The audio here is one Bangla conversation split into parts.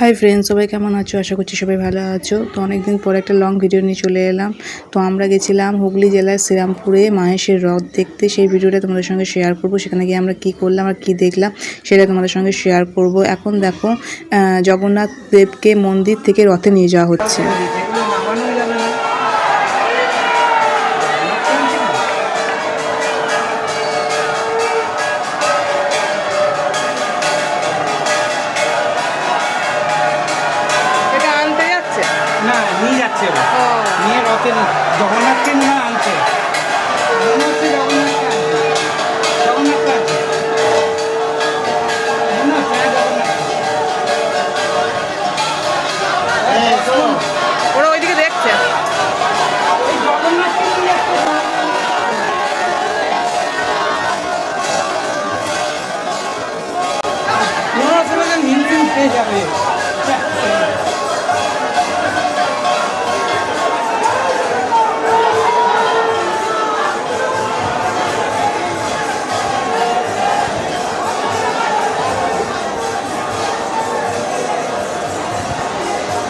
হাই ফ্রেন্ডস, সবাই কেমন আছো? আশা করছি সবাই ভালো আছো। তো অনেকদিন পর একটা লং ভিডিও নিয়ে চলে এলাম। তো আমরা গেছিলাম হুগলি জেলার শ্রীরামপুরে মাহেশের রথ দেখতে। সেই ভিডিওটা তোমাদের সঙ্গে শেয়ার করব। সেখানে গিয়ে আমরা কি করলাম আর কি দেখলাম সেটা তোমাদের সঙ্গে শেয়ার করব। এখন দেখো জগন্নাথ দেবকে মন্দির থেকে রথে নিয়ে যাওয়া হচ্ছে। না নিয়ে যাচ্ছে নিয়ে রথে জগন্নাথকে নিয়ে আনছে ওরা ওইদিকে দেখছে। পেয়ে যাবে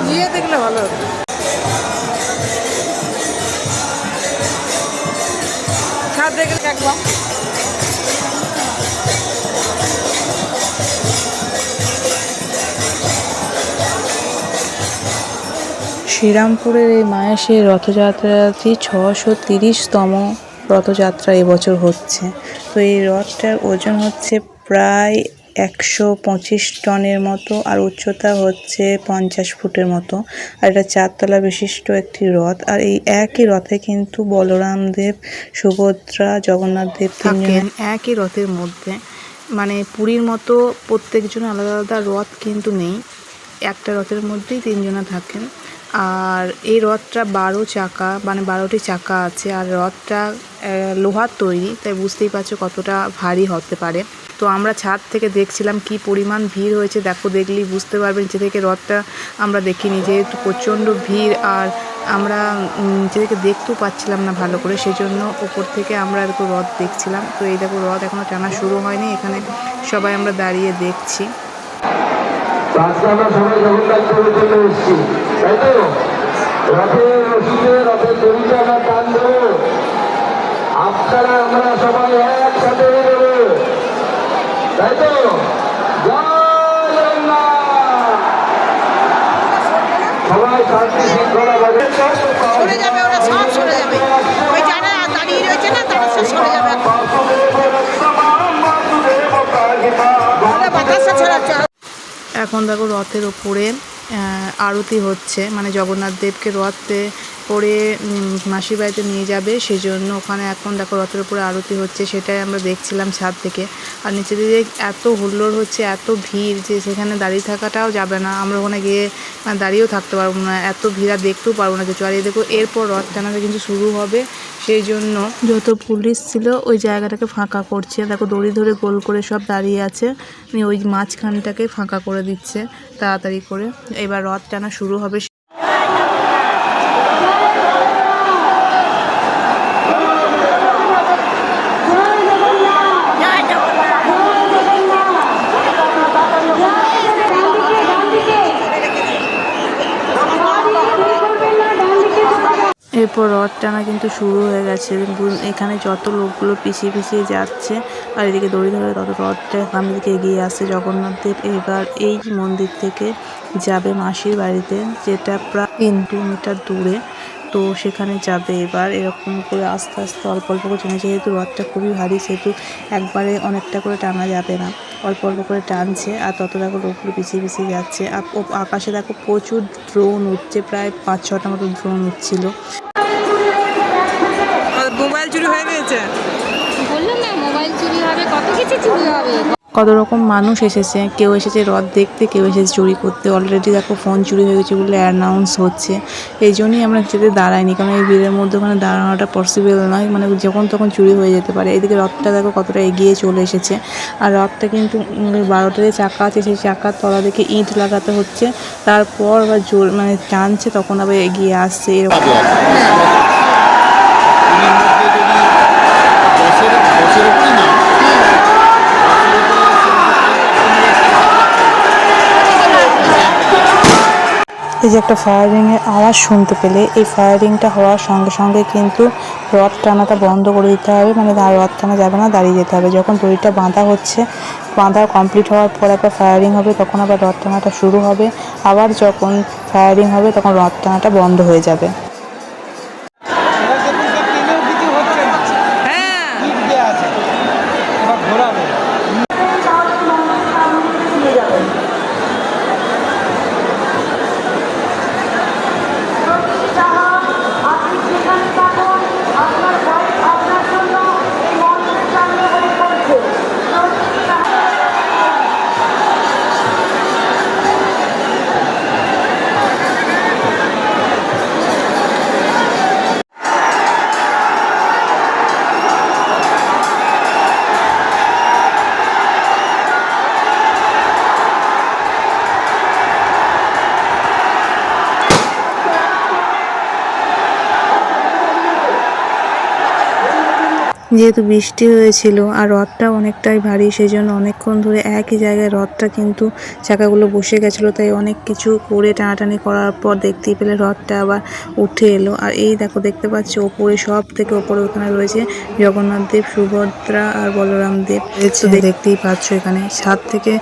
নিয়ে দেখলে ভালো হতো। ছাদ দেখলে একবার শ্রীরামপুরের এই মাহেশের রথযাত্রাটি 630তম রথযাত্রা এবছর হচ্ছে। তো এই রথটার ওজন হচ্ছে প্রায় 125 টনের মতো, আর উচ্চতা হচ্ছে 50 ফুটের মতো। আর এটা 4 তলা বিশিষ্ট একটি রথ। আর এই একই রথে কিন্তু বলরাম দেব, সুভদ্রা, জগন্নাথ দেব থাকেন একই রথের মধ্যে। মানে পুরীর মতো প্রত্যেকজন আলাদা আলাদা রথ কিন্তু নেই, একটা রথের মধ্যেই তিনজনা থাকেন। আর এই রথটা 12 চাকা, মানে 12টি চাকা আছে। আর রথটা লোহার তৈরি, তাই বুঝতেই পারছো কতটা ভারী হতে পারে। তো আমরা ছাদ থেকে দেখছিলাম কি পরিমাণ ভিড় হয়েছে। দেখো, দেখলেই বুঝতে পারবেন। নিচে থেকে রথটা আমরা দেখিনি, যেহেতু প্রচণ্ড ভিড়। আর আমরা নিচে থেকে দেখতেও পাচ্ছিলাম না ভালো করে, সেই জন্য উপর থেকে আমরা এরকম রথ দেখছিলাম। তো এই দেখো, রথ এখনও টানা শুরু হয়নি, এখানে সবাই আমরা দাঁড়িয়ে দেখছি। আমরা সবাই জগন্নাথ করে চলে এসেছি, তাই তো? রথের রশিদে রথের দড়িটা আমরা টান দেবো, আপনারা আমরা সবাই একসাথে দেবো, তাই তো? সবাই শান্তি শৃঙ্খলা ভাবে সরে যাবে, ওরা সব সরে যাবে। ওই যারা দাঁড়িয়ে রয়েছে না, তারা সব সরে যাবে। বাতাসা ছড়াচ্ছে। এখন দেখো, রথের ওপরে আরতি হচ্ছে, মানে জগন্নাথ দেবকে রথে করে মাসির বাড়িতে নিয়ে যাবে, সেই জন্য ওখানে এখন দেখো রথের উপরে আরতি হচ্ছে, সেটাই আমরা দেখছিলাম ছাদ থেকে। আর নিচে দিকে এত হুল্লোড় হচ্ছে, এত ভিড় যে সেখানে দাঁড়িয়ে থাকাটাও যাবে না। আমরা ওখানে গিয়ে দাঁড়িয়েও থাকতে পারবো না, এত ভিড়, আর দেখতেও পারবো না কিছু। আর এই দেখো, এরপর রথ টানাটা কিন্তু শুরু হবে, সেই জন্য যত পুলিশ ছিল ওই জায়গাটাকে ফাঁকা করছে। দেখো, দড়ি ধরে গোল করে সব দাঁড়িয়ে আছে, ওই মাঝখানটাকে ফাঁকা করে দিচ্ছে তাড়াতাড়ি করে। এবার রথ টানা শুরু হবে। এরপর রথ টানা কিন্তু শুরু হয়ে গেছে। এখানে যত লোকগুলো পিছিয়ে পিছিয়ে যাচ্ছে, আর এদিকে দড়ি ধরে তত রথটা সামনের দিকে এগিয়ে আসছে। জগন্নাথ দেব এবার এই মন্দির থেকে যাবে মাসির বাড়িতে, যেটা প্রায় 3 কিলোমিটার দূরে। তো সেখানে যাবে এবার এরকম করে আস্তে আস্তে অল্প অল্প করে টেনে, যেহেতু রথটা খুবই ভারী, সেহেতু একবারে অনেকটা করে টানা যাবে না, অল্প অল্প করে টানছে। আর তত দেখো লোকগুলো পিছিয়ে পিছিয়ে যাচ্ছে। আর আকাশে দেখো প্রচুর ড্রোন উঠছে, প্রায় 5-6টা মতো ড্রোন উঠছিল। মোবাইল চুরি হয়ে গেছে, বললাম না, মোবাইল চুরি হবে, কত কিছু চুরি হবে। কত রকম মানুষ এসেছে, কেউ এসেছে রথ দেখতে, কেউ এসেছে চুরি করতে। অলরেডি দেখো ফোন চুরি হয়ে গেছে বলে অ্যানাউন্স হচ্ছে। এই জন্যই আমরা যেতে দাঁড়াইনি, কারণ এই ভিড়ের মধ্যে ওখানে দাঁড়ানোটা পসিবল নয়, মানে যখন তখন চুরি হয়ে যেতে পারে। এদিকে রথটা দেখো কতটা এগিয়ে চলে এসেছে। আর রথটা কিন্তু 12টারই চাকা আছে, সেই চাকার তলা থেকে ইট লাগাতে হচ্ছে, তারপর আবার জোর মানে টানছে, তখন আবার এগিয়ে আসছে এরকম। এই যে একটা ফায়ারিংয়ের আওয়াজ শুনতে পেলে এই ফায়ারিংটা হওয়ার সঙ্গে সঙ্গে কিন্তু রথ টানাটা বন্ধ করে দিতে হবে, মানে রথ টানা যাবে না, দাঁড়িয়ে যেতে হবে। যখন দড়িটা বাঁধা হচ্ছে, বাঁধা কমপ্লিট হওয়ার পর একবার ফায়ারিং হবে, তখন আবার রথ টানাটা শুরু হবে। আবার যখন ফায়ারিং হবে তখন রথ টানাটা বন্ধ হয়ে যাবে। এবার দেখুন যে ট্রেনেও কিছু হচ্ছে না, ইট দেওয়া আছে, এবার ঘোরাবে। যেহেতু বৃষ্টি হয়েছিল আর রথটা অনেকটাই ভারী, সেই জন্য অনেকক্ষণ ধরে একই জায়গায় রথটা কিন্তু চাকাগুলো বসে গেছিলো, তাই অনেক কিছু করে টানাটানি করার পর দেখতেই পেলে রথটা আবার উঠে এলো। আর এই দেখো, দেখতে পাচ্ছ ওপরে, সব থেকে ওপরে ওখানে রয়েছে জগন্নাথ দেব, সুভদ্রা আর বলরাম দেব। তো দেখতেই পাচ্ছ এখানে ছাদ থেকে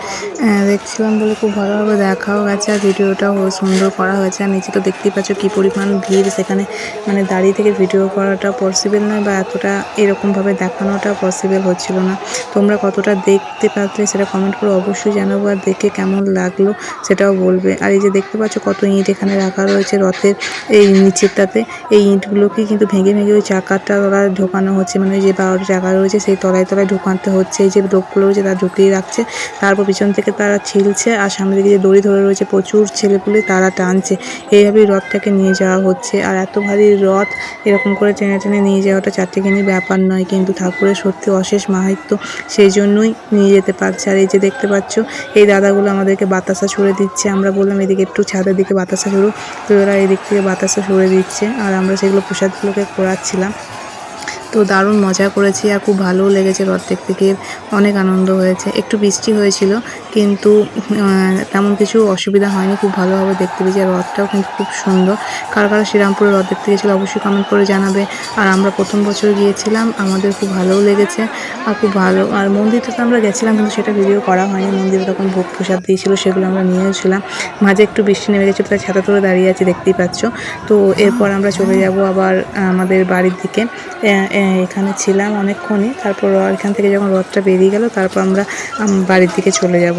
দেখছিলাম বলে খুব ভালোভাবে দেখাও গেছে, আর ভিডিওটাও সুন্দর করা হয়েছে। আর নিচে তো দেখতেই পাচ্ছ কী পরিমাণ ভিড়, সেখানে মানে দাঁড়িয়ে থেকে ভিডিও করাটা পসিবল নয়, বা এতটা এরকমভাবে দেখানোটা পসিবল হচ্ছিল না। তোমরা কতটা দেখতে পারলে সেটা কমেন্ট করে অবশ্যই জানাবো, আর দেখে কেমন লাগলো সেটাও বলবে। আর এই যে দেখতে পাচ্ছ কত ইঁট এখানে রাখা রয়েছে রথের এই নিচেরটাতে, এই ইঁটগুলোকে কিন্তু ভেঙে ভেঙে ওই চাকাটা তলায় ঢোকানো হচ্ছে, মানে যে 12টা চাকা রয়েছে সেই তলায় তলায় ঢোকাতে হচ্ছে। এই যে লোকগুলো রয়েছে তারা ঢুকিয়ে রাখছে, তারপর পিছন থেকে তারা ছিলছে, আর সামনে দিকে যে দড়ি ধরে রয়েছে প্রচুর ছেলেপুলে তারা টানছে। এইভাবেই রথটাকে নিয়ে যাওয়া হচ্ছে। আর এত ভারী রথ এরকম করে টেনে টেনে নিয়ে যাওয়াটা চারটিখানি ব্যাপার নয়, কিন্তু ঠাকুরের সত্যি অশেষ মাহাত্ম্য, সেই জন্যই নিয়ে যেতে পারছে। আর এই যে দেখতে পাচ্ছ এই দাদাগুলো আমাদেরকে বাতাসা ছুড়ে দিচ্ছে। আমরা বললাম এদিকে একটু ছাদের দিকে বাতাসা ছুড়ো, তো ওরা এদিক থেকে বাতাসা ছুড়ে দিচ্ছে, আর আমরা সেগুলো প্রসাদগুলোকে কোরাচ্ছিলাম। তো দারুণ মজা করেছি আর খুব ভালোও লেগেছে রথ দেখতে গিয়ে, অনেক আনন্দ হয়েছে। একটু বৃষ্টি হয়েছিল কিন্তু তেমন কিছু অসুবিধা হয়নি, খুব ভালোভাবে দেখতে পেয়েছি। আর রথটাও কিন্তু খুব সুন্দর। কারা কারা শ্রীরামপুরে রথ দেখতে গেছিলো অবশ্যই কমেন্ট করে জানাবে। আর আমরা প্রথম বছর গিয়েছিলাম, আমাদের খুব ভালোও লেগেছে আর খুব ভালো। আর মন্দিরটা তো আমরা গেছিলাম কিন্তু সেটা ভিডিও করা হয়নি, মন্দিরে তখন ভোগ প্রসাদ দিয়েছিলো, সেগুলো আমরা নিয়েছিলাম। মাঝে একটু বৃষ্টি নেমে গেছিলো, তাই ছাতা তুলে দাঁড়িয়ে আছি, দেখতেই পাচ্ছ। তো এরপর আমরা চলে যাব আবার আমাদের বাড়ির দিকে। এখানে ছিলাম অনেকক্ষণই, তারপর এখান থেকে যখন রথটা বেরিয়ে গেল তারপর আমরা বাড়ির দিকে চলে যাব।